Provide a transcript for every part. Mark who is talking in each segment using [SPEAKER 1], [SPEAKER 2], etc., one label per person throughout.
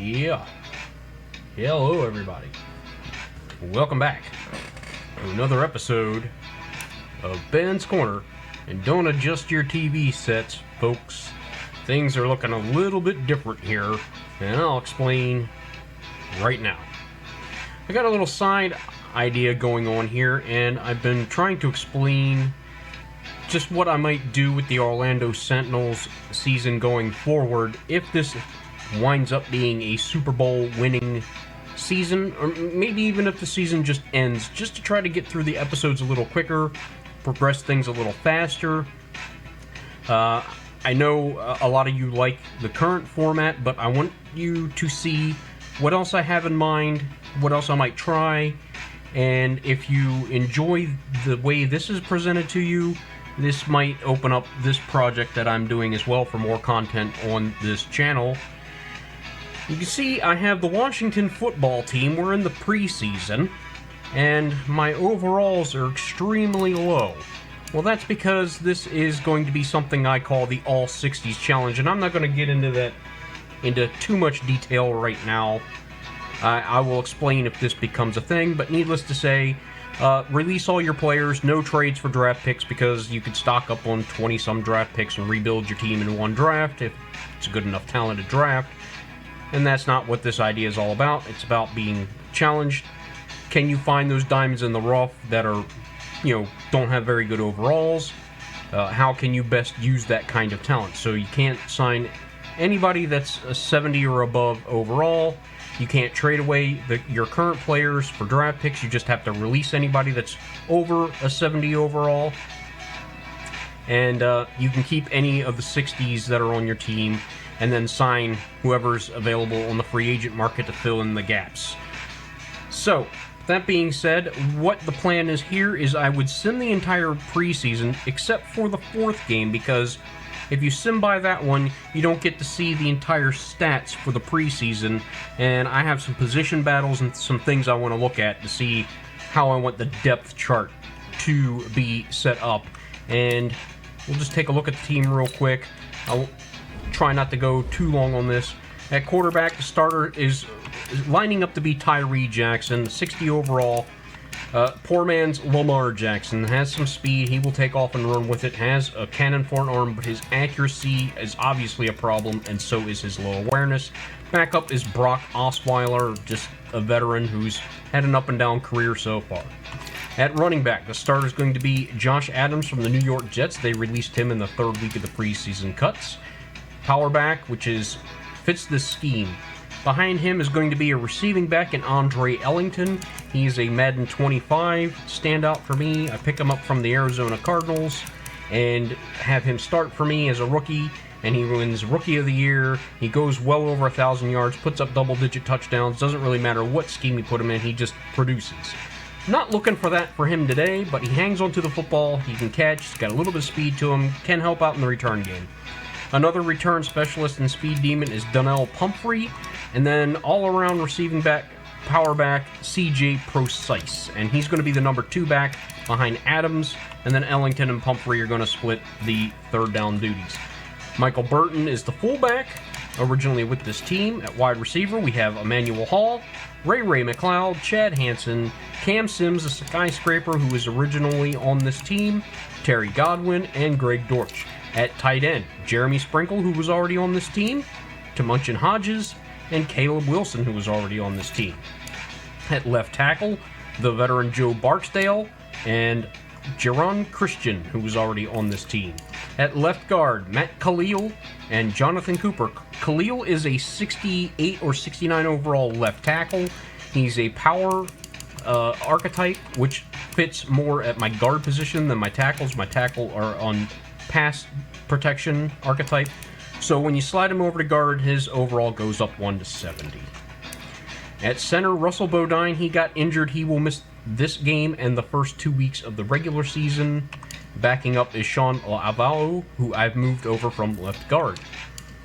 [SPEAKER 1] Yeah. Hello, everybody. Welcome back to another episode of Ben's Corner. And don't adjust your TV sets, folks. Things are looking a little bit different here, and I'll explain right now. I got a little side idea going on here, and I've been trying to explain just what I might do with the Orlando Sentinels season going forward if this winds up being a Super Bowl winning season, or maybe even if the season just ends, just to try to get through the episodes a little quicker, progress things a little faster. I know a lot of you like the current format, but I want you to see what else I have in mind, what else I might try, and if you enjoy the way this is presented to you, this might open up this project that I'm doing as well for more content on this channel. You can see I have the Washington football team. We're in the preseason, and my overalls are extremely low. Well, that's because this is going to be something I call the All 60s Challenge, and I'm not going to get into too much detail right now. I will explain if this becomes a thing, but needless to say, release all your players, no trades for draft picks, because you could stock up on 20-some draft picks and rebuild your team in one draft if it's a good enough talented draft. And that's not what this idea is all about. It's about being challenged. Can you find those diamonds in the rough that are, don't have very good overalls? How can you best use that kind of talent? So you can't sign anybody that's a 70 or above overall. You can't trade away your current players for draft picks. You just have to release anybody that's over a 70 overall. And you can keep any of the 60s that are on your team and then sign whoever's available on the free agent market to fill in the gaps. So, that being said, what the plan is here is I would sim the entire preseason except for the fourth game, because if you sim by that one, you don't get to see the entire stats for the preseason, and I have some position battles and some things I want to look at to see how I want the depth chart to be set up. And we'll just take a look at the team real quick. I'll try not to go too long on this. At quarterback, the starter is lining up to be Tyree Jackson, 60 overall. Poor man's Lamar Jackson has some speed. He will take off and run with it. Has a cannon for an arm, but his accuracy is obviously a problem, and so is his low awareness. Backup is Brock Osweiler, just a veteran who's had an up-and-down career so far. At running back, the starter is going to be Josh Adams from the New York Jets. They released him in the third week of the preseason cuts. Power back, which fits this scheme. Behind him is going to be a receiving back in Andre Ellington. He's a Madden 25 standout for me. I pick him up from the Arizona Cardinals and have him start for me as a rookie, and he wins Rookie of the Year. He goes well over 1,000 yards, puts up double-digit touchdowns. Doesn't really matter what scheme you put him in, he just produces. Not looking for that for him today, but he hangs onto the football. He can catch, he's got a little bit of speed to him, can help out in the return game. Another return specialist and speed demon is Donnell Pumphrey. And then all-around receiving back, power back, CJ Precise. And he's going to be the number 2 back behind Adams. And then Ellington and Pumphrey are going to split the third down duties. Michael Burton is the fullback, originally with this team. At wide receiver, we have Emmanuel Hall, Ray McLeod, Chad Hansen, Cam Sims, a skyscraper who was originally on this team, Terry Godwin, and Greg Dortch. At tight end, Jeremy Sprinkle, who was already on this team, Tamunchin Hodges, and Caleb Wilson, who was already on this team. At left tackle, the veteran Joe Barksdale, and Jaron Christian, who was already on this team. At left guard, Matt Khalil and Jonathan Cooper. Khalil is a 68 or 69 overall left tackle. He's a power archetype, which fits more at my guard position than my tackles. My tackle are on pass protection archetype. So when you slide him over to guard, his overall goes up 1 to 70. At center, Russell Bodine, he got injured. He will miss this game and the first 2 weeks of the regular season. Backing up is Sean Avalo, who I've moved over from left guard.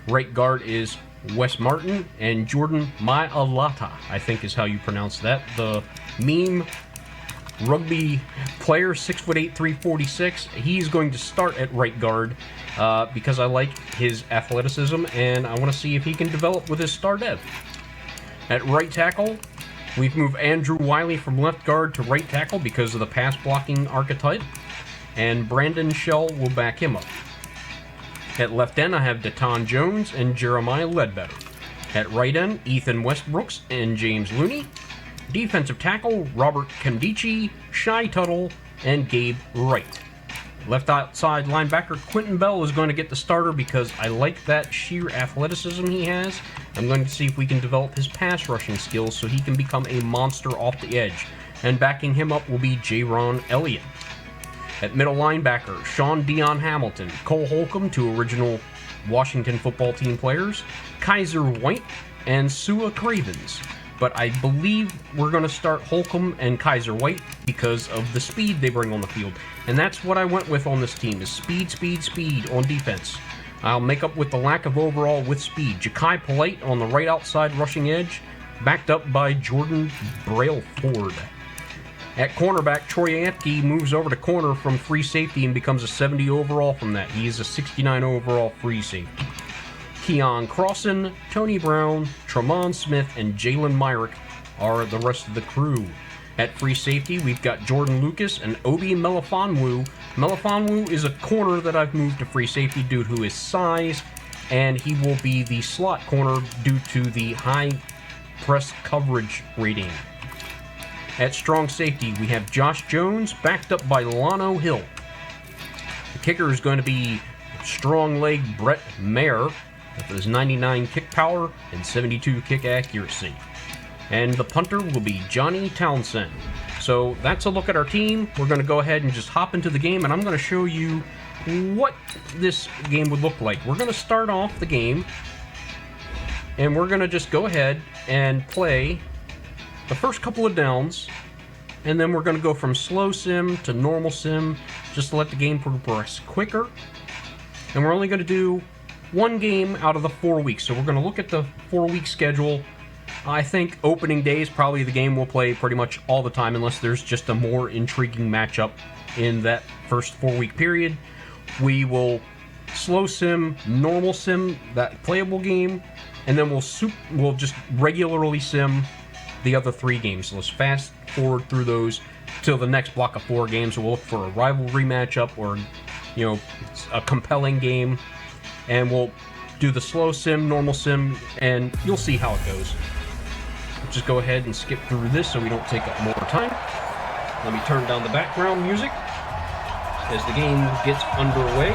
[SPEAKER 1] Right guard is Wes Martin and Jordan Mailata, I think is how you pronounce that. The meme rugby player, 6'8", 346. He's going to start at right guard because I like his athleticism and I want to see if he can develop with his star dev. At right tackle, we've moved Andrew Wiley from left guard to right tackle because of the pass blocking archetype, and Brandon Shell will back him up. At left end, I have Deton Jones and Jeremiah Ledbetter. At right end, Ethan Westbrooks and James Looney. Defensive tackle, Robert Kandichi, Shai Tuttle, and Gabe Wright. Left outside linebacker, Quentin Bell is going to get the starter because I like that sheer athleticism he has. I'm going to see if we can develop his pass rushing skills so he can become a monster off the edge. And backing him up will be Jaron Elliott. At middle linebacker, Sean Dion Hamilton, Cole Holcomb, two original Washington football team players, Kaiser White, and Sua Cravens. But I believe we're going to start Holcomb and Kaiser White because of the speed they bring on the field. And that's what I went with on this team, is speed, speed, speed on defense. I'll make up with the lack of overall with speed. Ja'Kai Polite on the right outside rushing edge, backed up by Jordan Brailford. At cornerback, Troy Ampke moves over to corner from free safety and becomes a 70 overall from that. He is a 69 overall free safety. Keon Crossan, Tony Brown, Tremont Smith, and Jalen Myrick are the rest of the crew. At free safety, we've got Jordan Lucas and Obi Melifonwu. Melifonwu is a corner that I've moved to free safety due to his size, and he will be the slot corner due to the high press coverage rating. At strong safety, we have Josh Jones, backed up by Lano Hill. The kicker is going to be strong leg Brett Mayer, with his 99 kick power and 72 kick accuracy. And the punter will be Johnny Townsend. So that's a look at our team. We're going to go ahead and just hop into the game, and I'm going to show you what this game would look like. We're going to start off the game, and we're going to just go ahead and play the first couple of downs, and then we're going to go from slow sim to normal sim just to let the game progress quicker. And we're only going to do one game out of the 4 weeks. So we're going to look at the 4-week schedule. I think opening day is probably the game we'll play pretty much all the time unless there's just a more intriguing matchup in that first 4-week period. We will slow sim, normal sim, that playable game, and then we'll just regularly sim the other 3 games. So let's fast forward through those till the next block of 4 games. We'll look for a rivalry matchup or, you know, a compelling game, and we'll do the slow sim, normal sim, and you'll see how it goes. Let's just go ahead and skip through this so we don't take up more time. Let me turn down the background music as the game gets underway.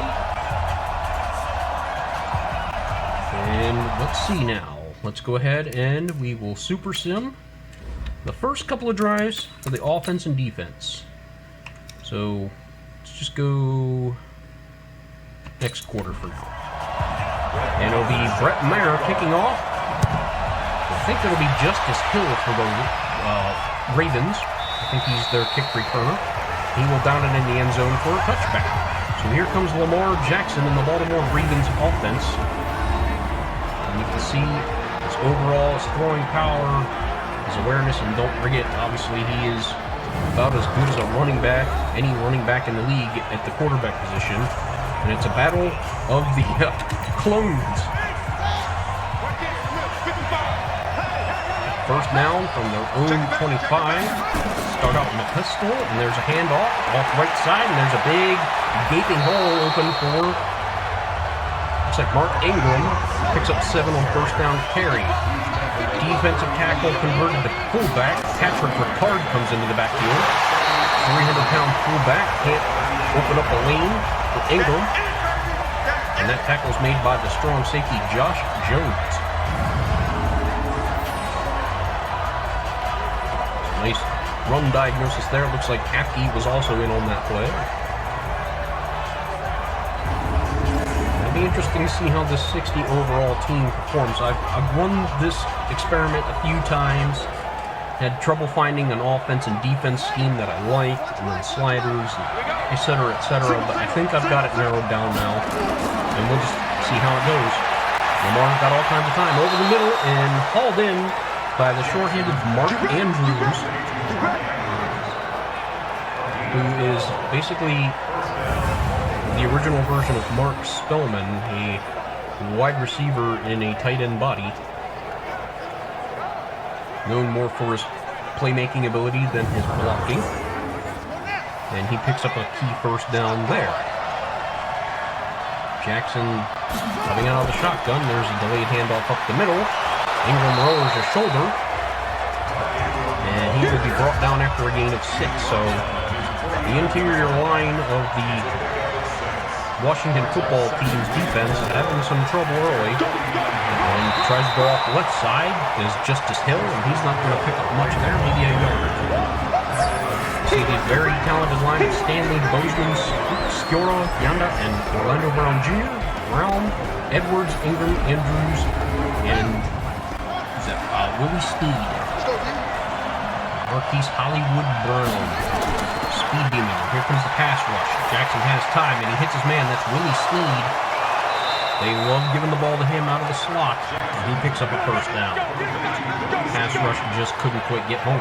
[SPEAKER 1] And let's see now. Let's go ahead and we will super sim the first couple of drives for the offense and defense. So let's just go next quarter for now. And it'll be Brett Mayer kicking off. I think it'll be Justice Hill for the Ravens. I think he's their kick returner. He will down it in the end zone for a touchback. So here comes Lamar Jackson in the Baltimore Ravens offense. And you can see his overall, his throwing power, his awareness, and don't forget, obviously he is about as good as a running back, any running back in the league at the quarterback position. And it's a battle of the clones. First down from their own 25. Start out in the pistol, and there's a handoff off right side, and there's a big gaping hole open for, looks like Mark Ingram, picks up 7 on first down carry. Defensive tackle converted to fullback. Patrick Ricard comes into the backfield. 300-pound fullback can't open up a lane for Ingram. And that tackle is made by the strong safety Josh Jones. Nice run diagnosis there. Looks like Apke was also in on that play. It'll be interesting to see how this 60 overall team performs. I've run this experiment a few times. Had trouble finding an offense and defense scheme that I liked, and then sliders, etc., etc. But I think I've got it narrowed down now, and we'll just see how it goes. Lamar's got all kinds of time over the middle and hauled in by the short-handed Mark Andrews, who is basically the original version of Mark Spellman, a wide receiver in a tight end body. known more for his playmaking ability than his blocking. And he picks up a key first down there. Jackson coming out of the shotgun. There's a delayed handoff up the middle. Ingram lowers his shoulder. And he will be brought down after a gain of 6. So the interior line of the Washington football team's defense is having some trouble early. And tries to go off the left side is Justice Hill, and he's not going to pick up much there, maybe a yard. See the very talented line of Stanley, Bozeman, Sciorra, Yanda, and Orlando Brown Jr., Brown, Edwards, Ingram, Andrews, and Willie Snead. Marquise Hollywood Brown. Speed demon. Here comes the pass rush. Jackson has time, and he hits his man. That's Willie Snead. They love giving the ball to him out of the slot, and he picks up a first down. Pass rush just couldn't quite get home.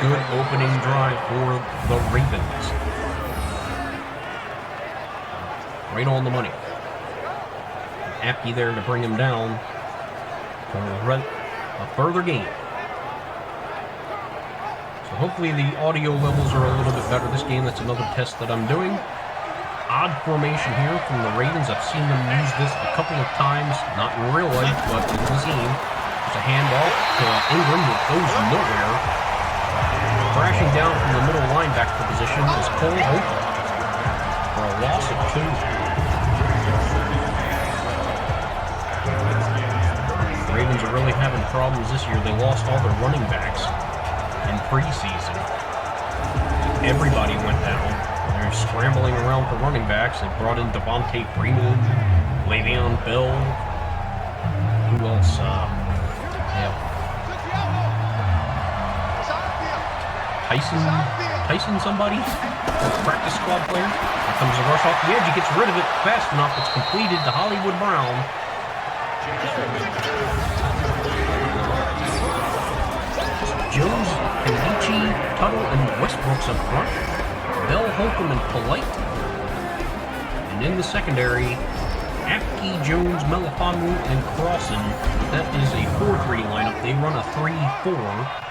[SPEAKER 1] Good opening drive for the Ravens. Right on the money. Apke there to bring him down for a further gain. So hopefully the audio levels are a little bit better this game. That's another test that I'm doing. Odd formation here from the Ravens. I've seen them use this a couple of times, not in real life, but in the game. There's a handoff to Ingram that goes nowhere. Crashing down from the middle linebacker position is Cole Hope for a loss of 2. The Ravens are really having problems this year. They lost all their running backs in preseason. Everybody went down. They're scrambling around for running backs. They brought in Devontae Freeman, Le'Veon Bell. Who else? Tyson somebody? Practice squad player. Here comes the rush off the edge. He gets rid of it fast enough. It's completed to Hollywood Brown. Jones, Kendichi, Tuttle, and Westbrooks up front. Bell, Holcomb, and Polite. And in the secondary, Apke, Jones, Melifanu, and Crossan. That is a 4-3 lineup. They run a 3-4.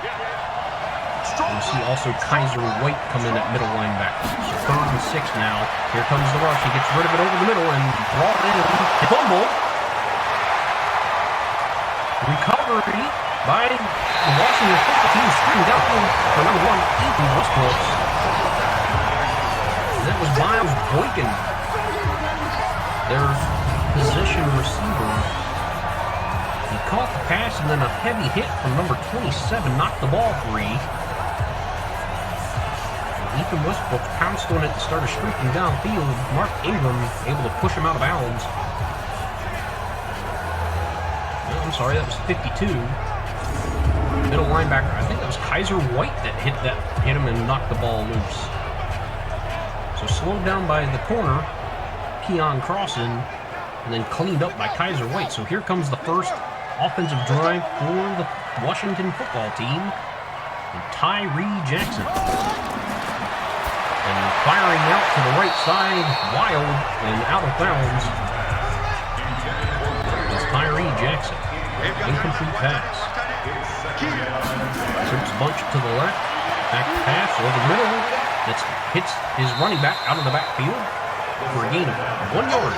[SPEAKER 1] You'll see also Kaiser White come in at middle linebacker. So 3rd and 6 now. Here comes the rush. He gets rid of it over the middle and brought in a fumble. Recovery by the Washington football team, screamed out for number 1, Ethan Westbrooks. And that was Miles Boykin, their position receiver. He caught the pass, and then a heavy hit from number 27 knocked the ball free. Ethan Westbrook pounced on it and started streaking downfield. Mark Ingram able to push him out of bounds. Oh, I'm sorry, that was 52. Middle linebacker, I think that was Kaiser White that hit him and knocked the ball loose. So slowed down by the corner, Keon Crossan, and then cleaned up by Kaiser White. So here comes the first offensive drive for the Washington football team. And Tyree Jackson. And firing out to the right side, wild and out of bounds. It's Tyree Jackson. Incomplete pass. Trips bunch to the left. Back pass over the middle. That hits his running back out of the backfield for a gain of 1 yard.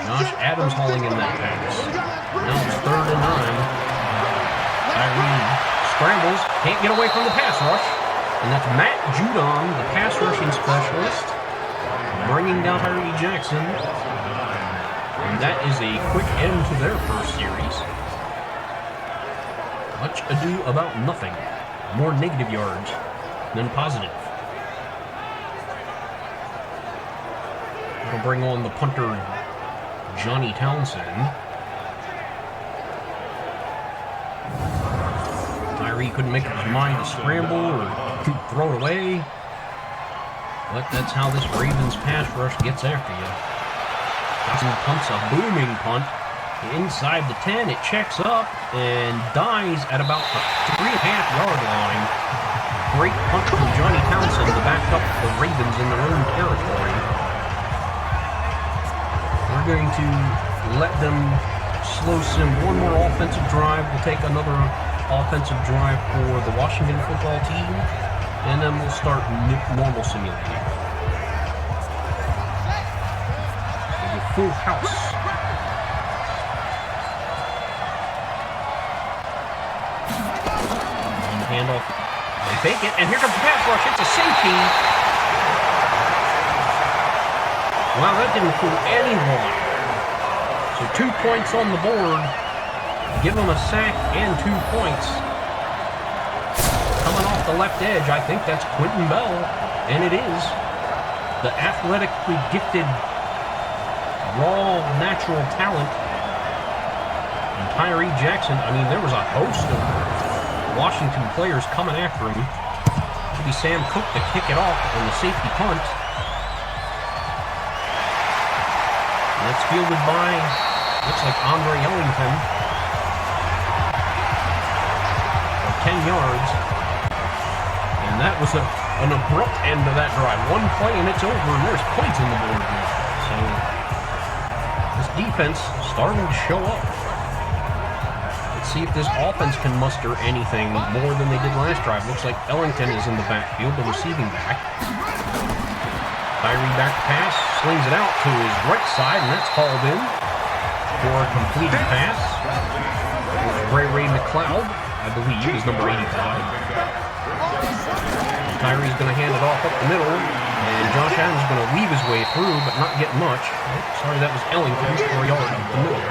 [SPEAKER 1] Josh Adams hauling in that pass. Now it's 3rd and 9. Tyree scrambles. Can't get away from the pass rush. And that's Matt Judon, the pass rushing specialist, bringing down Tyree Jackson. And that is a quick end to their first series. Much ado about nothing. More negative yards than positive. We'll bring on the punter, Johnny Townsend. Tyree couldn't make up his mind to scramble or throw it away. But that's how this Ravens pass rush gets after you. Johnson punts a booming punt. Inside the 10, it checks up and dies at about the 3.5-yard line. Great punt from Johnny Townsend to back up the Ravens in their own territory. We're going to let them slow sim one more offensive drive. We'll take another offensive drive for the Washington football team, and then we'll start normal simulating. We'll go full house. And handoff. They fake it, and here comes the pass rush. It's a safety. Wow, that didn't fool anyone. So 2 points on the board. Give them a sack and 2 points. Coming off the left edge, I think that's Quentin Bell. And it is. The athletically gifted, raw, natural talent. And Tyree Jackson, I mean, there was a host of Washington players coming after him. It'll be Sam Cook to kick it off on the safety punt. And it's fielded by, looks like Andre Ellington. 10 yards. And that was an abrupt end to that drive. One play and it's over, and there's points in the board now. So this defense starting to show up. Let's see if this offense can muster anything more than they did last drive. Looks like Ellington is in the backfield, the receiving back. Tyree back pass, slings it out to his right side, and that's hauled in for a completed pass. Ray McLeod, I believe, is number 85. Tyree's going to hand it off up the middle, and Josh Adams is going to weave his way through, but not get much. Oh, sorry, that was Ellington, 4 yards up the middle.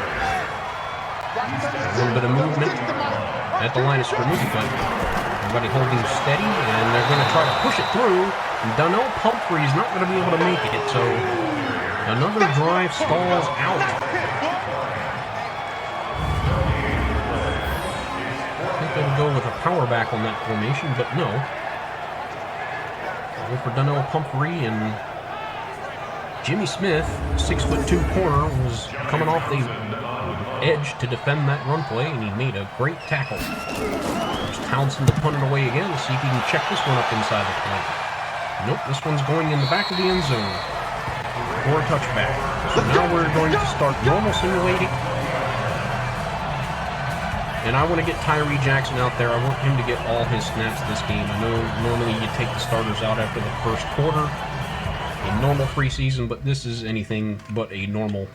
[SPEAKER 1] A little bit of movement at the line of scrimmage, but everybody holding steady, and they're going to try to push it through. And Donnell Pumphrey's not going to be able to make it, so another drive stalls out. I think they would go with a power back on that formation, but no. Go for Donnell Pumphrey, and Jimmy Smith, 6'2" corner, was coming off the edge to defend that run play, and he made a great tackle. There's Townsend to punt it away again. Let's see if he can check this one up inside the plate. Nope, this one's going in the back of the end zone for a touchback. So now we're going to start normal simulating. And I want to get Tyree Jackson out there. I want him to get all his snaps this game. I know normally you take the starters out after the first quarter in normal preseason, but this is anything but a normal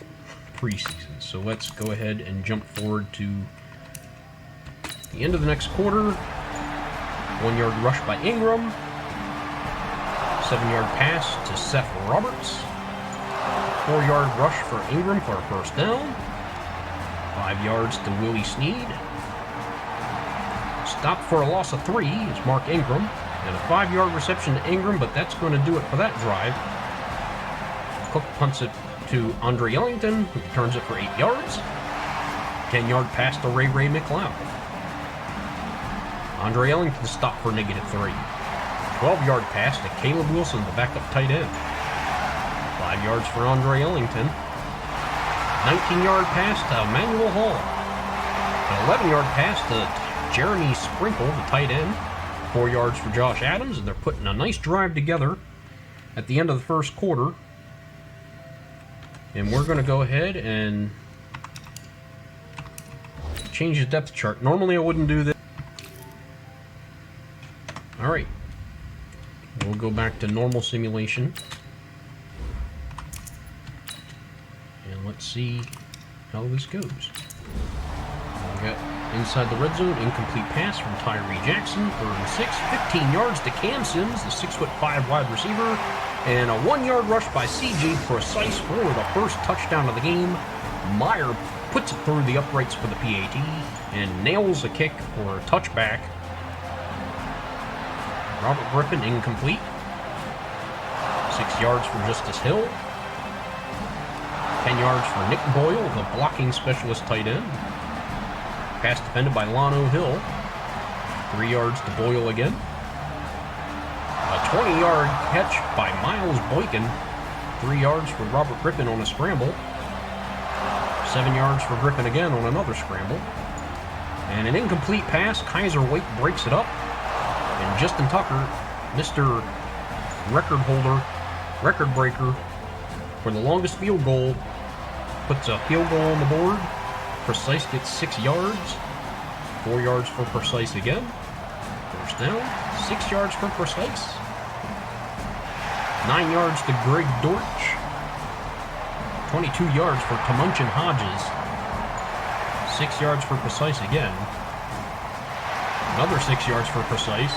[SPEAKER 1] preseason. So let's go ahead and jump forward to the end of the next quarter. 1 yard rush by Ingram. 7-yard pass to Seth Roberts. 4 yard rush for Ingram for a first down. 5 yards to Willie Snead. Stop for a loss of 3 is Mark Ingram. And a 5-yard reception to Ingram, but that's going to do it for that drive. Cook punts it to Andre Ellington, who returns it for 8 yards. 10-yard pass to Ray McLeod. Andre Ellington stopped for -3. 12-yard pass to Caleb Wilson, the backup tight end. 5 yards for Andre Ellington. 19-yard pass to Emmanuel Hall. An 11-yard pass to Jeremy Sprinkle, the tight end. 4 yards for Josh Adams, and they're putting a nice drive together at the end of the first quarter. And we're going to go ahead and change the depth chart. Normally I wouldn't do this. Alright. We'll go back to normal simulation. And let's see how this goes. We got inside the red zone, incomplete pass from Tyree Jackson, 3rd and 6, 15 yards to Cam Sims, the 6'5" wide receiver, and a 1-yard rush by CJ Precise for the first touchdown of the game. Meyer puts it through the uprights for the PAT and nails a kick for a touchback. Robert Griffin incomplete. 6 yards for Justice Hill. 10 yards for Nick Boyle, the blocking specialist tight end. Pass defended by Lano Hill. 3 yards to Boyle again. A 20-yard catch by Miles Boykin. 3 yards for Robert Griffin on a scramble. 7 yards for Griffin again on another scramble. And an incomplete pass. Kaiser Wake breaks it up. And Justin Tucker, Mr. Record holder, record breaker for the longest field goal, puts a field goal on the board. Precise gets 6 yards. 4 yards for Precise again. First down. 6 yards for Precise. 9 yards to Greg Dortch. 22 yards for Tamunchin Hodges. 6 yards for Precise again. Another 6 yards for Precise.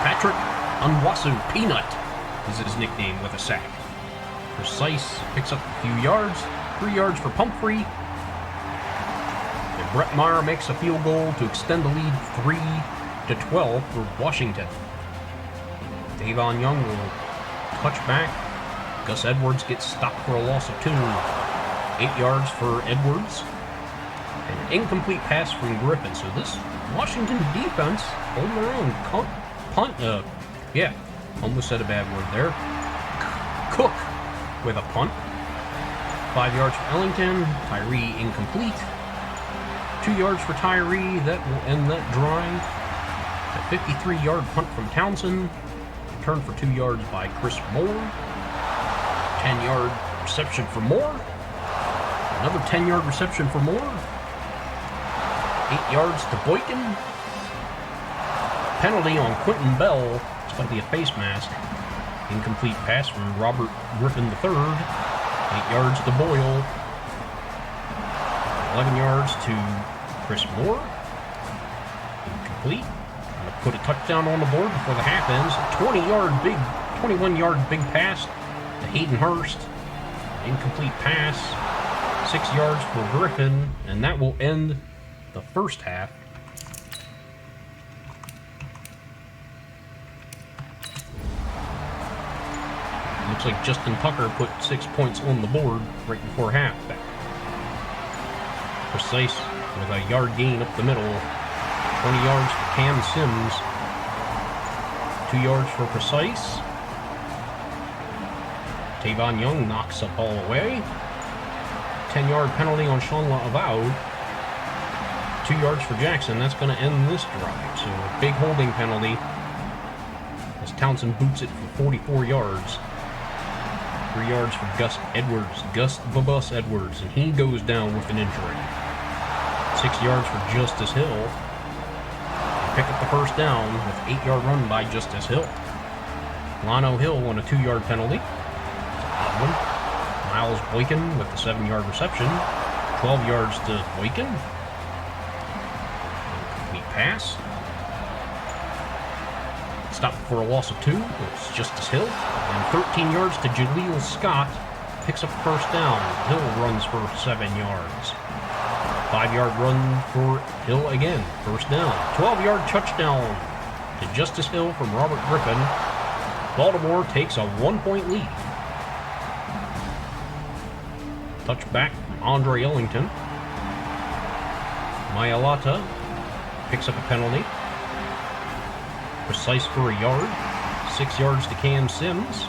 [SPEAKER 1] Patrick Unwasu Peanut is his nickname with a sack. Precise picks up a few yards. 3 yards for Pumphrey. And Brett Meyer makes a field goal to extend the lead 3-12 for Washington. Davon Young will touch back. Gus Edwards gets stopped for a loss of 2. 8 yards for Edwards. An incomplete pass from Griffin. So this Washington defense holding their own. Almost said a bad word there. Cook with a punt. 5 yards for Ellington. Tyree incomplete. 2 yards for Tyree. That will end that drive. A 53-yard punt from Townsend. Return for 2 yards by Chris Moore. 10-yard reception for Moore. Another 10-yard reception for Moore. 8 yards to Boykin. Penalty on Quentin Bell. It's going to be a face mask. Incomplete pass from Robert Griffin III. 8 yards to Boyle. 11 yards to Chris Moore. Incomplete. Going to put a touchdown on the board before the half ends. 21-yard big pass to Hayden Hurst. Incomplete pass. 6 yards for Griffin. And that will end the first half. Looks like Justin Tucker put 6 points on the board right before halfback. Precise with a yard gain up the middle. 20 yards for Cam Sims. 2 yards for Precise. Tavon Young knocks a ball away. 10-yard penalty on Sean Laavau. 2 yards for Jackson. That's going to end this drive. So a big holding penalty as Townsend boots it for 44 yards. 3 yards for Gus Edwards. Gus the Bus Edwards. And he goes down with an injury. 6 yards for Justice Hill. They pick up the first down with 8-yard run by Justice Hill. Lano Hill on a 2-yard penalty. Odd one. Miles Boykin with the 7-yard reception. 12 yards to Boykin. Incomplete pass. Stopped for a loss of 2. It's Justice Hill. And 13 yards to Jaleel Scott. Picks up first down. Hill runs for 7 yards. 5-yard run for Hill again. First down. 12-yard touchdown to Justice Hill from Robert Griffin. Baltimore takes a 1-point lead. Touchback from Andre Ellington. Mayalata picks up a penalty. Precise for a yard. 6 yards to Cam Sims.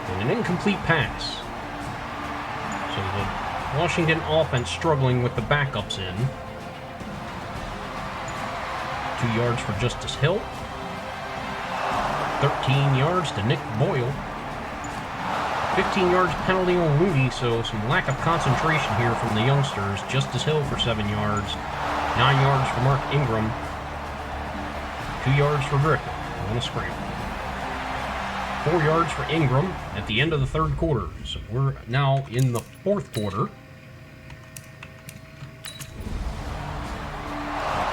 [SPEAKER 1] And an incomplete pass. So the Washington offense struggling with the backups in. 2 yards for Justice Hill. 13 yards to Nick Boyle. 15 yards penalty on Looney, so some lack of concentration here from the youngsters. Justice Hill for 7 yards. 9 yards for Mark Ingram. 2 yards for Griffin on a scramble. 4 yards for Ingram at the end of the third quarter. So we're now in the fourth quarter.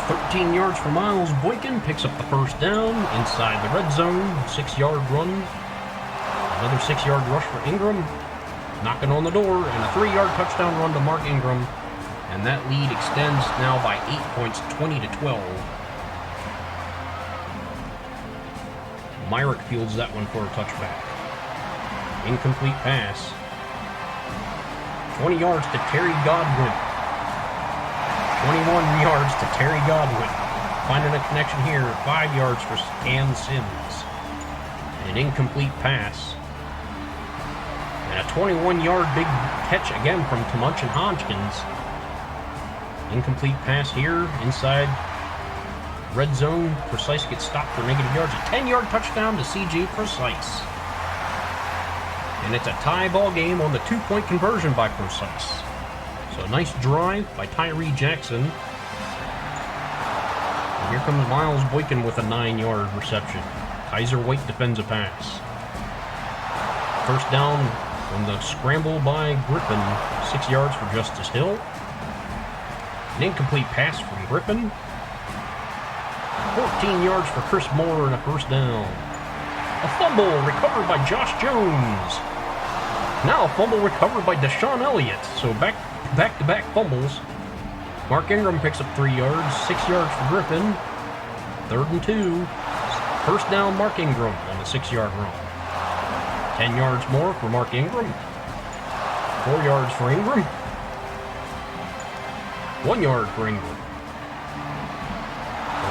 [SPEAKER 1] 13 yards for Miles Boykin. Picks up the first down inside the red zone. 6-yard run. Another 6-yard rush for Ingram. Knocking on the door. And a 3-yard touchdown run to Mark Ingram. And that lead extends now by 8 points, 20-12. Myrick fields that one for a touchback. Incomplete pass. 20 yards to Terry Godwin. 21 yards to Terry Godwin. Finding a connection here. 5 yards for Cam Sims. An incomplete pass. And a 21-yard big catch again from Tamunchin Hodgkins. Incomplete pass here inside red zone. Precise gets stopped for negative yards. A 10-yard touchdown to CJ Precise. And it's a tie ball game on the 2-point conversion by Precise. So a nice drive by Tyree Jackson. And here comes Miles Boykin with a 9-yard reception. Kaiser White defends a pass. First down on the scramble by Griffin. 6 yards for Justice Hill. An incomplete pass from Griffin. 14 yards for Chris Moore and a first down. A fumble recovered by Josh Jones. Now a fumble recovered by Deshaun Elliott. So back-to-back fumbles. Mark Ingram picks up 3 yards. 6 yards for Griffin. 3rd and 2. First down Mark Ingram on the 6-yard run. 10 yards more for Mark Ingram. 4 yards for Ingram. 1 yard for Ingram.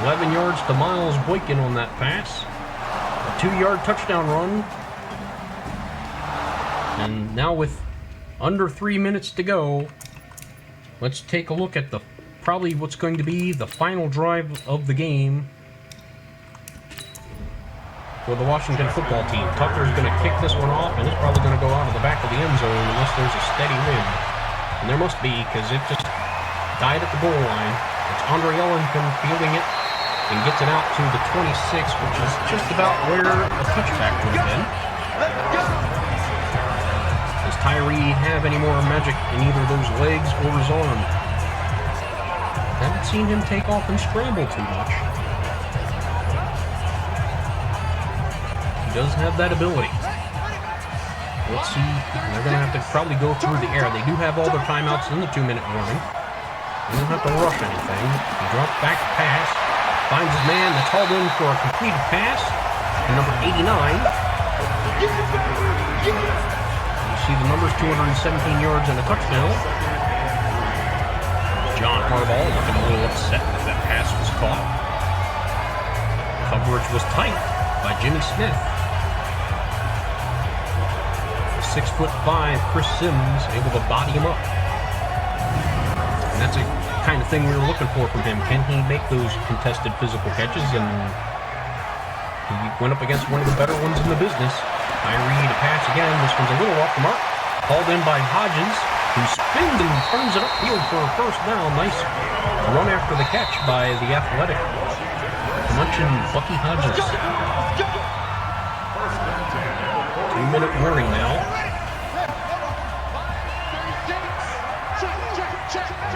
[SPEAKER 1] 11 yards to Miles Boykin on that pass. A 2-yard touchdown run. And now with under 3 minutes to go, let's take a look at probably what's going to be the final drive of the game for the Washington football team. Tucker's going to kick this one off, and it's probably going to go out of the back of the end zone unless there's a steady wind. And there must be, because it just died at the goal line. It's Andre Ellington fielding it and gets it out to the 26, which is just about where a touchback would have been. Does Tyree have any more magic in either those legs or his arm? Haven't seen him take off and scramble too much. He does have that ability. Let's see. They're going to have to probably go through the air. They do have all their timeouts in the 2-minute warning. They don't have to rush anything. He drops back to pass. Finds his man. That's hauled in for a completed pass. And number 89. You see the numbers, 217 yards and a touchdown. John Harbaugh looking a little upset that that pass was caught. Coverage was tight by Jimmy Smith. 6'5" Chris Sims able to body him up. And that's a kind of thing we were looking for from him. Can he make those contested physical catches? And he went up against one of the better ones in the business. Tyree to pass again. This one's a little off the mark. Hauled in by Hodges, who spins and turns it upfield for a first down. Nice run after the catch by the athletic Munchin Bucky Hodges. 2-minute warning now.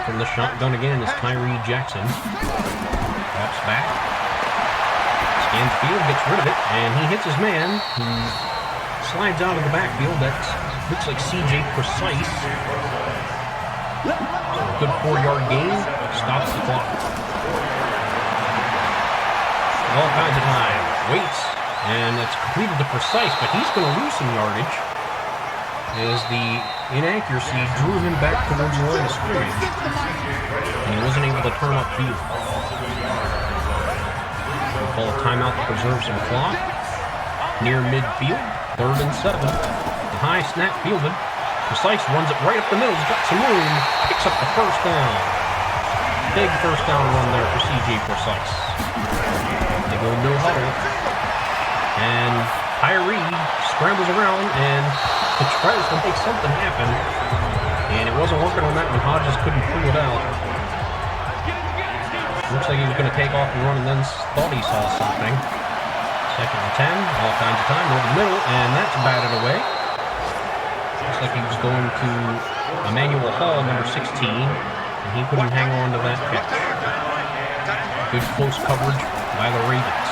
[SPEAKER 1] From the shotgun again is Tyree Jackson. Drops back. Scans field, gets rid of it, and he hits his man. He slides out of the backfield. That looks like CJ Precise. So a good 4-yard gain. Stops the clock. All kinds of time. Waits. And it's completed to Precise, but he's going to lose some yardage as the inaccuracy drew him back towards the line of scrimmage. And he wasn't able to turn upfield. We'll call a timeout to preserve some clock. Near midfield, 3rd and 7. The high snap fielded. Precise runs it right up the middle. He's got some room. Picks up the first down. Big first down run there for CJ Precise. They go no huddle. And Tyree scrambles around and tries to make something happen. And it wasn't working on that one. Hodges couldn't pull it out. Looks like he was going to take off and run and then thought he saw something. 2nd and 10. All kinds of time over the middle. And that's batted away. Looks like he was going to Emmanuel Hall, number 16. And he couldn't hang on to that catch. Good close coverage by the Ravens.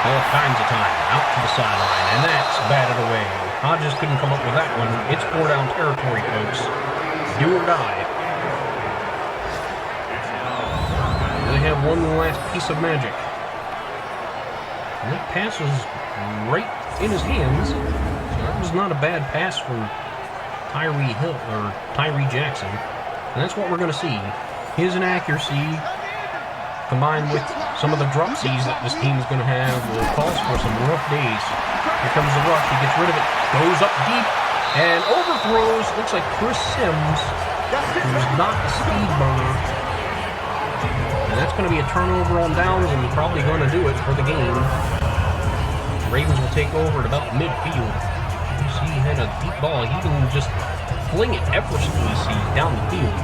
[SPEAKER 1] All kinds of time, out to the sideline, and that's batted away. Hodges couldn't come up with that one. It's 4-down territory, folks. Do or die. They have one last piece of magic. And that pass was right in his hands. So that was not a bad pass from Tyree Jackson. And that's what we're going to see. His inaccuracy combined with some of the dropsies that this team is going to have will cause for some rough days. Here comes the rush. He gets rid of it. Goes up deep and overthrows. Looks like Chris Sims, who's not a speed burner. And that's going to be a turnover on downs and probably going to do it for the game. The Ravens will take over at about midfield. You see had a deep ball, he can just fling it effortlessly down the field.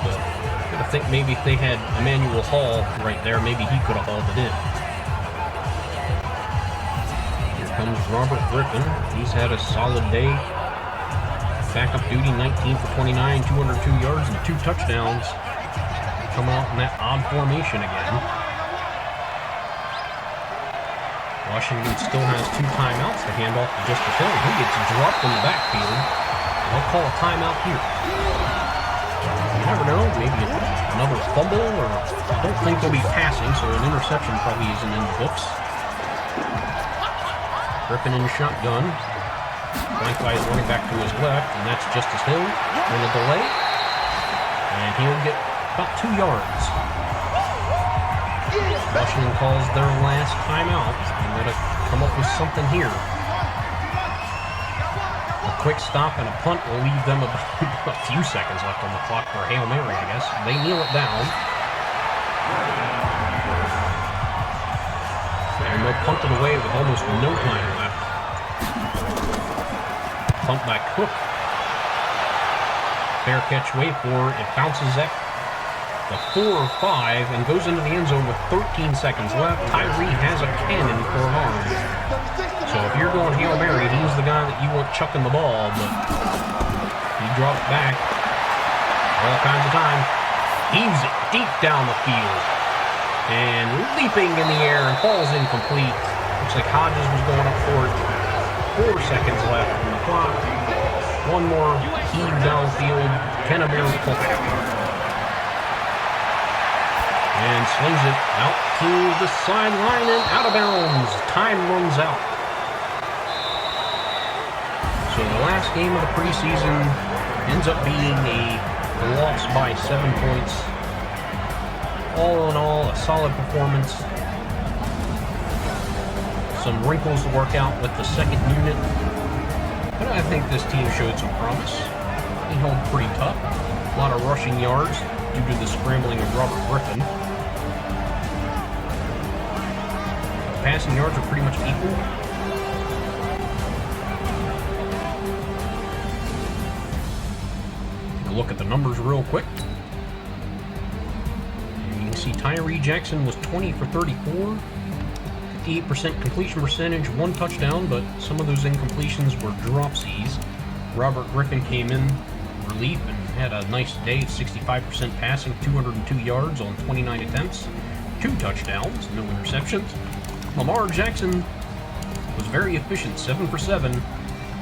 [SPEAKER 1] But I think maybe if they had Emmanuel Hall right there, maybe he could have hauled it in. Here comes Robert Griffin. He's had a solid day. Backup duty, 19 for 29, 202 yards and 2 touchdowns. Come out in that odd formation again. Washington still has 2 timeouts to hand off to Justice Hill. He gets dropped in the backfield. They'll call a timeout here. You never know, maybe another fumble, or I don't think they'll be passing, so an interception probably isn't in the books. Griffin in shotgun. Flanked by his running back to his left, and that's Justice Hill on the delay. And he'll get about 2 yards. Washington calls their last timeout. They're going to come up with something here. A quick stop and a punt will leave them a few seconds left on the clock for a Hail Mary, I guess. They kneel it down. And they'll punt it away with almost no time left. Punt by Cook. Fair catch, wait for it. Bounces at the 4 or 5 and goes into the end zone with 13 seconds left. Tyree has a cannon for an arm. So if you're going Hail Mary, he's the guy that you want chucking the ball, but he drops back all kinds of time. Heaves it deep down the field. And leaping in the air and falls incomplete. Looks like Hodges was going up for it. 4 seconds left on the clock. One more heave downfield. Can a miracle happen? And slings it out to the sideline and out of bounds. Time runs out. So the last game of the preseason ends up being a loss by 7 points. All in all, a solid performance. Some wrinkles to work out with the second unit. But I think this team showed some promise. They held pretty tough. A lot of rushing yards due to the scrambling of Robert Griffin. Passing yards are pretty much equal. Take a look at the numbers real quick. And you can see Tyree Jackson was 20 for 34, 58% completion percentage, 1 touchdown, but some of those incompletions were dropsies. Robert Griffin came in relief and had a nice day, 65% passing, 202 yards on 29 attempts, 2 touchdowns, no interceptions. Lamar Jackson was very efficient, 7 for 7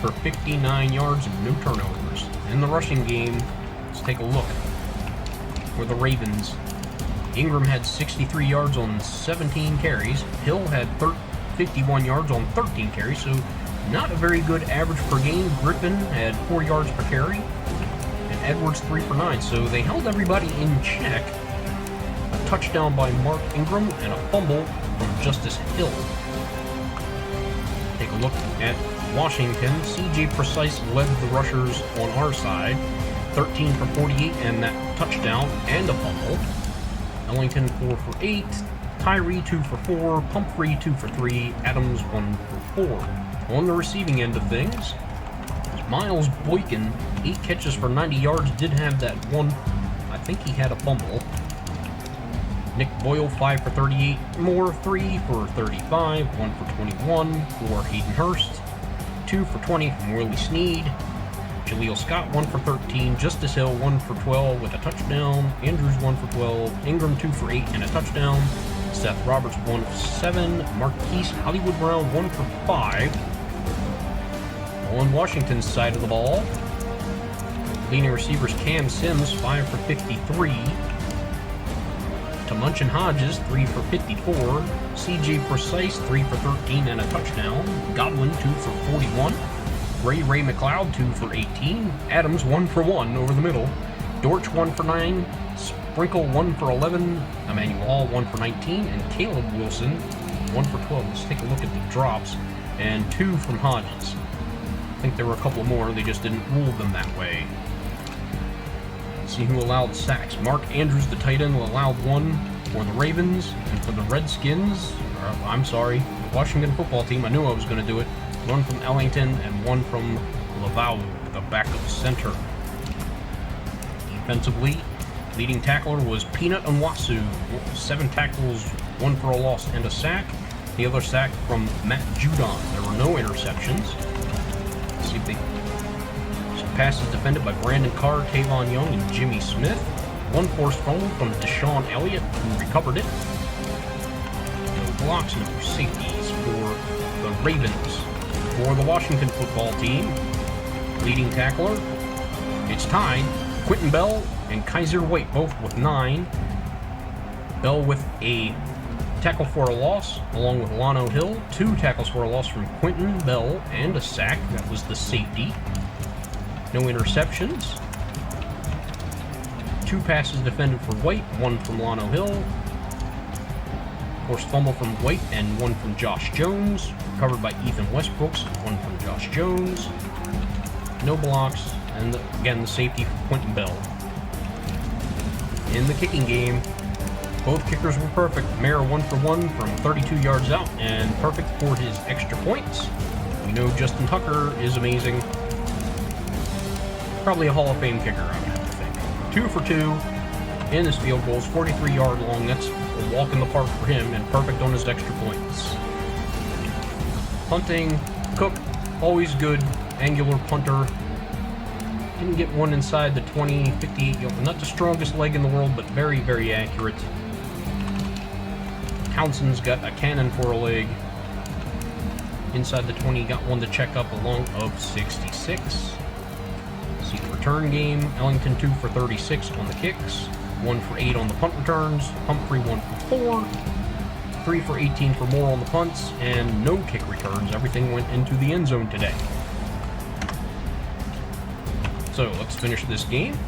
[SPEAKER 1] for 59 yards and no turnovers. In the rushing game, let's take a look for the Ravens. Ingram had 63 yards on 17 carries. Hill had 51 yards on 13 carries, so not a very good average per game. Griffin had 4 yards per carry, and Edwards 3 for 9. So they held everybody in check. A touchdown by Mark Ingram and a fumble from Justice Hill. Take a look at Washington. CJ Precise led the rushers on our side. 13 for 48 and that touchdown and a fumble. Ellington 4 for 8. Tyree 2 for 4. Pumphrey 2 for 3. Adams 1 for 4. On the receiving end of things, Miles Boykin, 8 catches for 90 yards, did have that one. I think he had a fumble. Nick Boyle, 5 for 38. Moore, 3 for 35. 1 for 21 for Hayden Hurst. 2 for 20 from Willie Snead. Jaleel Scott, 1 for 13. Justice Hill, 1 for 12 with a touchdown. Andrews, 1 for 12. Ingram, 2 for 8 and a touchdown. Seth Roberts, 1 for 7. Marquise Hollywood Brown, 1 for 5. On Washington's side of the ball, leading receivers Cam Sims, 5 for 53. Munchin Hodges, 3 for 54. CJ Precise, 3 for 13 and a touchdown. Godwin, 2 for 41. Ray McLeod, 2 for 18. Adams, 1 for 1 over the middle. Dortch, 1 for 9. Sprinkle, 1 for 11. Emmanuel Hall, 1 for 19. And Caleb Wilson, 1 for 12. Let's take a look at the drops. And 2 from Hodges. I think there were a couple more. They just didn't rule them that way. See who allowed sacks. Mark Andrews, the tight end, allowed 1 for the Ravens. And for the Redskins, the Washington football team, I knew I was going to do it. one from Ellington, and one from Laval, the backup center. Defensively, leading tackler was Peanut Nwasu, 7 tackles, 1 for a loss and a sack. The other sack from Matt Judon. There were no interceptions. Let's see if they... Some passes defended by Brandon Carr, Tavon Young, and Jimmy Smith. 1 forced fumble from Deshaun Elliott, who recovered it. No blocks, no safeties for the Ravens. For the Washington football team, leading tackler, it's tied. Quentin Bell and Kaiser White, both with 9. Bell with a tackle for a loss, along with Lano Hill. 2 tackles for a loss from Quentin Bell and a sack. That was the safety. No interceptions. 2 passes defended for White, 1 from Lano Hill. Forced fumble from White and 1 from Josh Jones. Covered by Ethan Westbrooks, 1 from Josh Jones. No blocks, and again the safety for Quentin Bell. In the kicking game, both kickers were perfect. Mayer 1 for 1 from 32 yards out, and perfect for his extra points. We know Justin Tucker is amazing. Probably a Hall of Fame kicker, I would have to think. 2 for 2 in his field goals, 43-yard long. That's a walk in the park for him, and perfect on his extra points. Punting, Cook, always good, angular punter. Didn't get one inside the 20, 58, not the strongest leg in the world, but very, very accurate. Townsend's got a cannon for a leg. Inside the 20, got one to check up, a long of 66. See the return game, Ellington 2 for 36 on the kicks, 1 for 8 on the punt returns, Humphrey 1 for 4, 3 for 18 for more on the punts, and no kick returns. Everything went into the end zone today. So let's finish this game.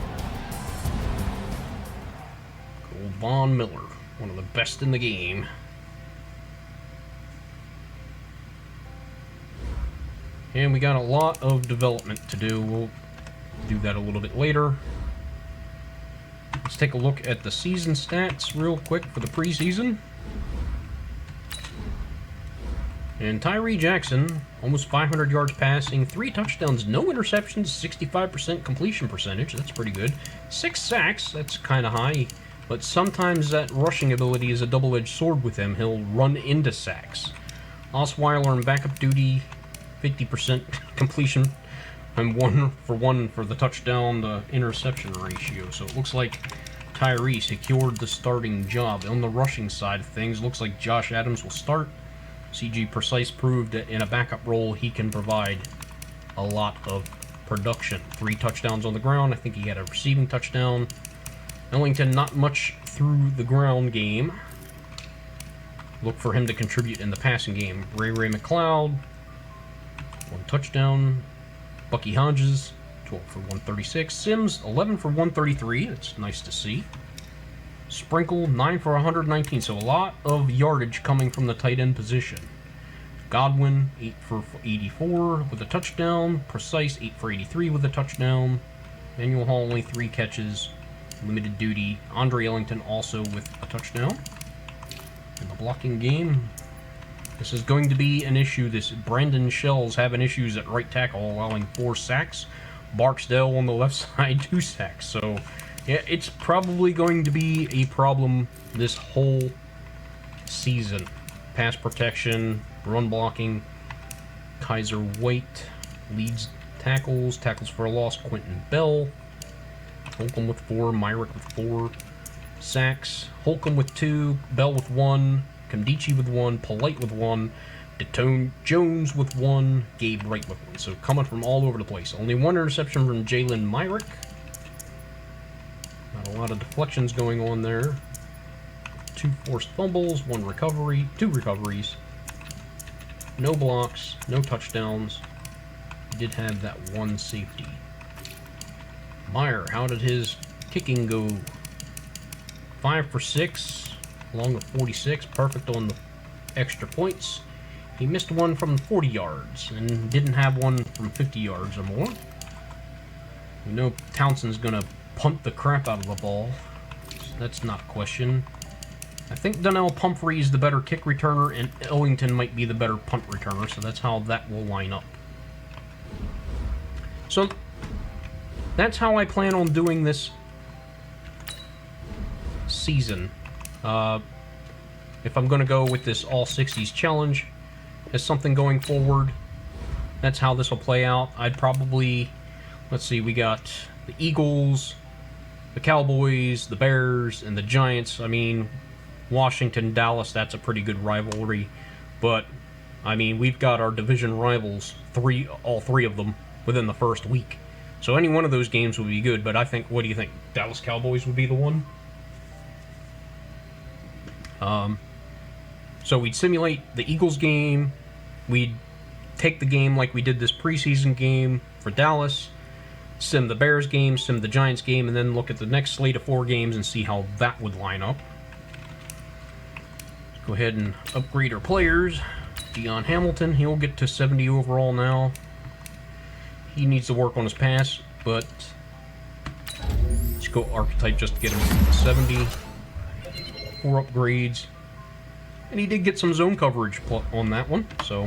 [SPEAKER 1] Old Von Miller, one of the best in the game. And we got a lot of development to do. We'll do that a little bit later. Let's take a look at the season stats real quick for the preseason. And Tyree Jackson, almost 500 yards passing, 3 touchdowns, no interceptions, 65% completion percentage. That's pretty good. 6 sacks, that's kind of high. But sometimes that rushing ability is a double-edged sword with him. He'll run into sacks. Osweiler in backup duty, 50% completion, and 1 for 1 for the touchdown to interception ratio. So it looks like Tyree secured the starting job. On the rushing side of things, looks like Josh Adams will start. CG Precise proved that in a backup role he can provide a lot of production. 3 touchdowns on the ground. I think he had a receiving touchdown. Ellington, not much through the ground game. Look for him to contribute in the passing game. Ray McLeod, 1 touchdown. Bucky Hodges, 12 for 136. Sims, 11 for 133. That's nice to see. Sprinkle, 9 for 119, so a lot of yardage coming from the tight end position. Godwin, 8 for 84 with a touchdown. Precise, 8 for 83 with a touchdown. Manuel Hall, only 3 catches. Limited duty. Andre Ellington also with a touchdown. In the blocking game, this is going to be an issue. Brandon Shell's having issues at right tackle, allowing 4 sacks. Barksdale on the left side, 2 sacks. So yeah, it's probably going to be a problem this whole season. Pass protection, run blocking. Kaiser White leads tackles. Tackles for a loss, Quentin Bell. Holcomb with 4, Myrick with 4. Sacks, Holcomb with 2, Bell with 1, Kamdichi with 1, Polite with 1, Detone Jones with 1, Gabe Wright with 1. So coming from all over the place. Only 1 interception from Jalen Myrick. Not a lot of deflections going on there. 2 forced fumbles, 1 recovery, 2 recoveries. No blocks, no touchdowns. He did have that 1 safety. Meyer, how did his kicking go? 5 for 6, along with 46, perfect on the extra points. He missed 1 from 40 yards and didn't have 1 from 50 yards or more. We know Townsend's going to punt the crap out of the ball. That's not a question. I think Donnell Pumphrey is the better kick returner, and Ellington might be the better punt returner, so that's how that will line up. So, that's how I plan on doing this season. If I'm going to go with this All-60s challenge as something going forward, that's how this will play out. I'd probably, let's see, we got the Eagles, the Cowboys, the Bears, and the Giants. I mean, Washington, Dallas, that's a pretty good rivalry. But, I mean, we've got our division rivals, all three of them, within the first week. So any one of those games would be good, but I think, what do you think? Dallas Cowboys would be the one? So we'd simulate the Eagles game, we'd take the game like we did this preseason game for Dallas, sim the Bears game, sim the Giants game, and then look at the next slate of 4 games and see how that would line up. Let's go ahead and upgrade our players. Deion Hamilton, he'll get to 70 overall now. He needs to work on his pass, but let's go archetype just to get him up to 70. 4 upgrades. And he did get some zone coverage on that one, so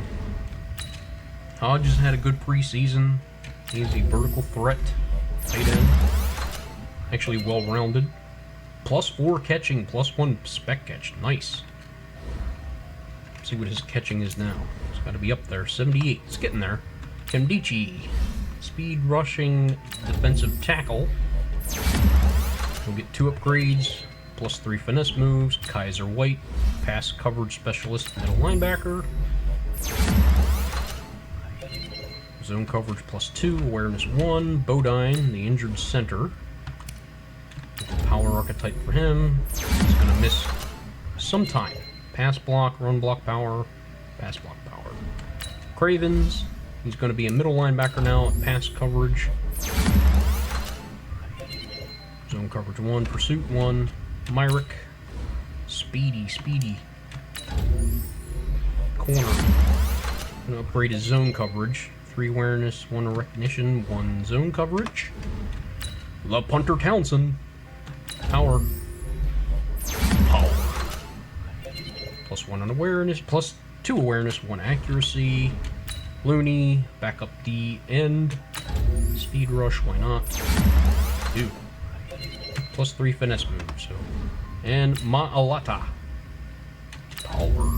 [SPEAKER 1] Hodge has had a good preseason. He's a vertical threat, tight end. Actually well-rounded. +4 catching, +1 spec catch. Nice. Let's see what his catching is now. It's got to be up there. 78. It's getting there. Kendichi. Speed rushing defensive tackle. We'll get 2 upgrades. +3 finesse moves. Kaiser White. Pass coverage specialist, middle linebacker. Zone coverage +2, awareness 1, Bodine, the injured center. Power archetype for him. He's going to miss some time. Pass block, run block power, pass block power. Cravens, he's going to be a middle linebacker now at pass coverage. Zone coverage 1, pursuit 1, Myrick. Speedy. Corner. Gonna upgrade his zone coverage. 3 awareness, 1 recognition, 1 zone coverage. The punter Townsend. Power. +1 on awareness, +2 awareness, 1 accuracy. Looney, back up the end. Speed rush, why not? Dude. +3 finesse move, so. And Ma'alata. Power.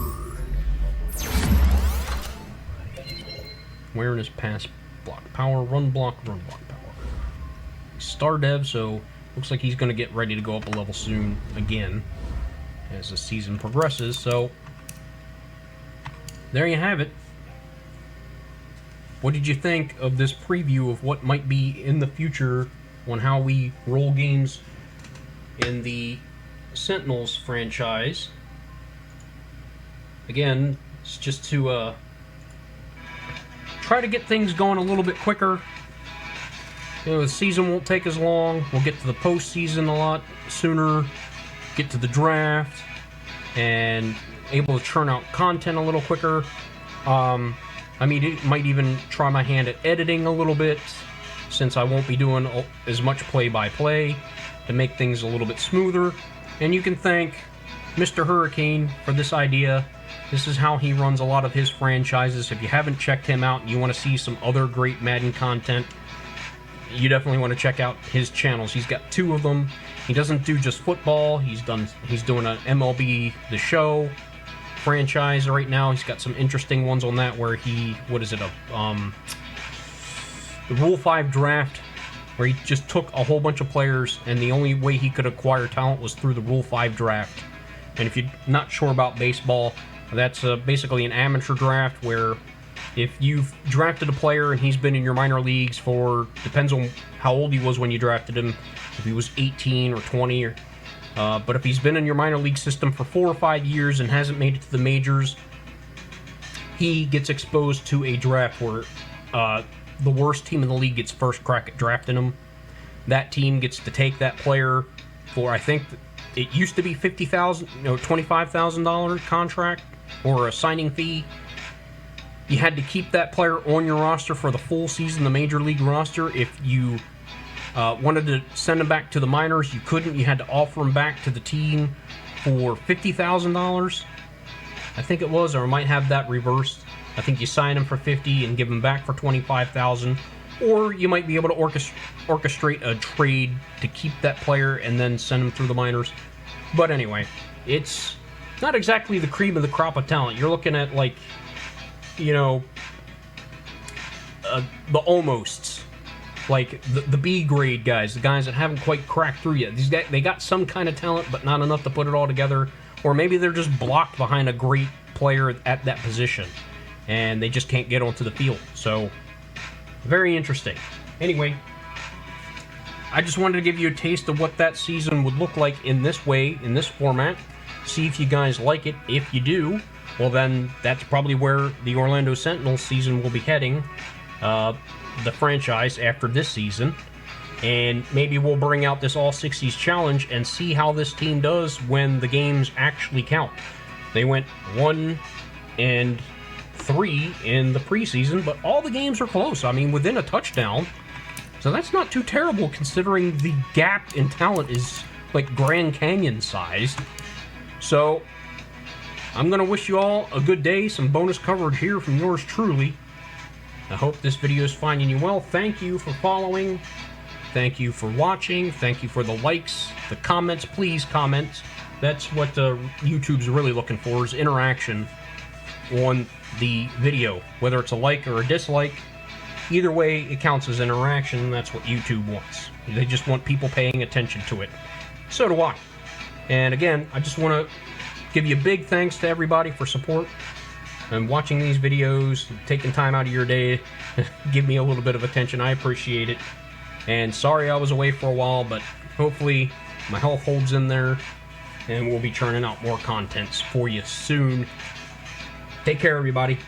[SPEAKER 1] Awareness, pass, block, power, run block, power. Star dev, so looks like he's going to get ready to go up a level soon again as the season progresses. So there you have it. What did you think of this preview of what might be in the future on how we roll games in the Sentinels franchise? Again, it's just to try to get things going a little bit quicker. You know, the season won't take as long. We'll get to the postseason a lot sooner. Get to the draft and able to churn out content a little quicker. I mean, it might even try my hand at editing a little bit, since I won't be doing as much play-by-play to make things a little bit smoother. And you can thank MrHurricane for this idea. This is how he runs a lot of his franchises. If you haven't checked him out and you want to see some other great Madden content, you definitely want to check out his channels. He's got 2 of them. He doesn't do just football. He's doing an MLB The Show franchise right now. He's got some interesting ones on that where the Rule 5 draft, where he just took a whole bunch of players and the only way he could acquire talent was through the Rule 5 draft. And if you're not sure about baseball, that's basically an amateur draft where if you've drafted a player and he's been in your minor leagues for, depends on how old he was when you drafted him, if he was 18 or 20, but if he's been in your minor league system for 4 or 5 years and hasn't made it to the majors, he gets exposed to a draft where the worst team in the league gets first crack at drafting him. That team gets to take that player for, I think, it used to be $25,000 contract or a signing fee. You had to keep that player on your roster for the full season, the major league roster. If you wanted to send him back to the minors, you couldn't. You had to offer him back to the team for $50,000. I think it was, or I might have that reversed. I think you sign them for 50 and give them back for 25,000, or you might be able to orchestrate a trade to keep that player and then send them through the minors. But anyway, it's not exactly the cream of the crop of talent. You're looking at, like, you know, the almosts, like the B grade guys, the guys that haven't quite cracked through yet. These guys, they got some kind of talent, but not enough to put it all together. Or maybe they're just blocked behind a great player at that position, and they just can't get onto the field. So, very interesting. Anyway, I just wanted to give you a taste of what that season would look like in this way, in this format. See if you guys like it. If you do, well then, that's probably where the Orlando Sentinels season will be heading, the franchise, after this season. And maybe we'll bring out this All-60s Challenge and see how this team does when the games actually count. They went 1-3 in the preseason, but all the games are close. I mean, within a touchdown. So that's not too terrible, considering the gap in talent is like Grand Canyon sized. So, I'm going to wish you all a good day. Some bonus coverage here from yours truly. I hope this video is finding you well. Thank you for following. Thank you for watching. Thank you for the likes, the comments. Please comment. That's what YouTube's really looking for, is interaction on the video. Whether it's a like or a dislike, either way, it counts as interaction. That's what YouTube wants. They just want people paying attention to it. So do I. And again, I just want to give you a big thanks to everybody for support and watching these videos, taking time out of your day to give me a little bit of attention. I appreciate it. And sorry I was away for a while, but hopefully my health holds in there, and we'll be churning out more contents for you soon. Take care, everybody.